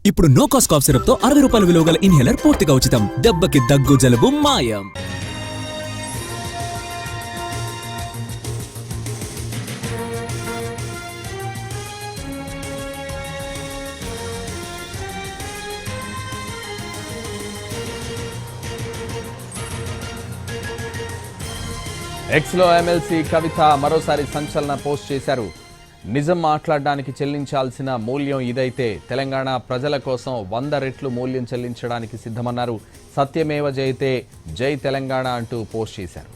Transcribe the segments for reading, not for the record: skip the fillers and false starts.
ఇప్పుడు no cost cough syrup తో 60 రూపాయల విలువ గల ఇన్హేలర్ పూర్తిగా ఉచితం. దెబ్బకి దగ్గు జలుబు మాయం. ఎక్స్లో ఎమ్మెల్సీ కవిత మరోసారి సంచలన పోస్ట్ చేశారు. నిజం మాట్లాడడానికి చెల్లించాల్సిన మూల్యం ఇదైతే తెలంగాణ ప్రజల కోసం 100 రెట్లు మూల్యం చెల్లించడానికి సిద్ధమన్నారు. సత్యమేవ జయతే జై తెలంగాణ అంటూ పోస్ట్ చేశారు.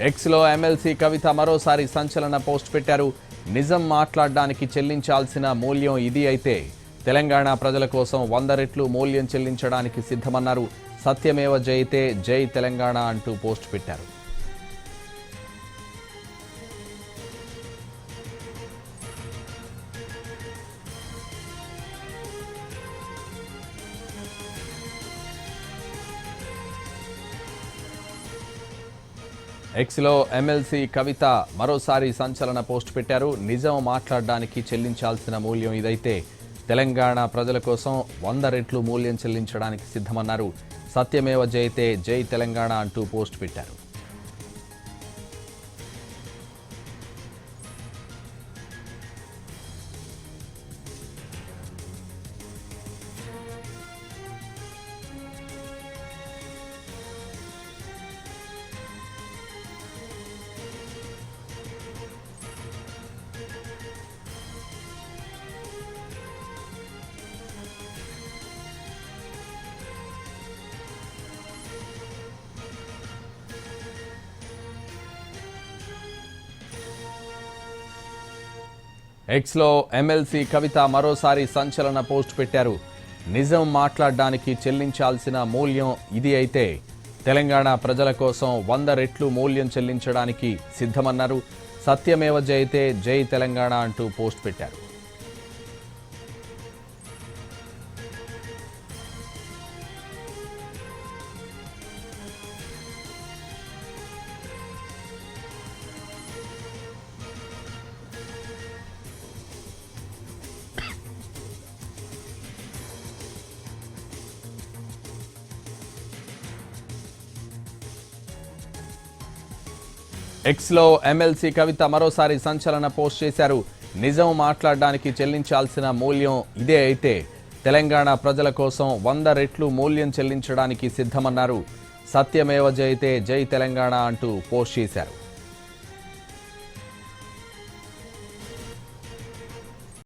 ఎక్స్లో ఎమ్మెల్సీ కవిత మరోసారి సంచలన పోస్ట్ పెట్టారు. నిజం మాట్లాడడానికి చెల్లించాల్సిన మూల్యం ఇది అయితే తెలంగాణ ప్రజల కోసం 100 రెట్లు మూల్యం చెల్లించడానికి సిద్ధమన్నారు. సత్యమేవ జయతే జై తెలంగాణ అంటూ పోస్ట్ పెట్టారు. ఎక్స్లో ఎమ్మెల్సీ కవిత మరోసారి సంచలన పోస్ట్ పెట్టారు. నిజం మాట్లాడడానికి చెల్లించాల్సిన మూల్యం ఇదైతే తెలంగాణ ప్రజల కోసం 100 రెట్లు మూల్యం చెల్లించడానికి సిద్ధమన్నారు. సత్యమేవ జయతే జై తెలంగాణ అంటూ పోస్ట్ పెట్టారు. ఎక్స్లో ఎమ్మెల్సీ కవిత మరోసారి సంచలన పోస్ట్ పెట్టారు. నిజం మాట్లాడడానికి చెల్లించాల్సిన మూల్యం ఇది అయితే తెలంగాణ ప్రజల కోసం 100 రెట్లు మూల్యం చెల్లించడానికి సిద్ధమన్నారు. సత్యమేవ జయతే జై తెలంగాణ అంటూ పోస్ట్ పెట్టారు. ఎక్స్లో ఎమ్మెల్సీ కవిత మరోసారి సంచలన పోస్ట్ చేశారు. నిజం మాట్లాడడానికి చెల్లించాల్సిన మూల్యం ఇదే అయితే తెలంగాణ ప్రజల కోసం 100 రెట్లు మూల్యం చెల్లించడానికి సిద్ధమన్నారు. సత్యమేవ జయతే జై తెలంగాణ అంటూ పోస్ట్ చేశారు.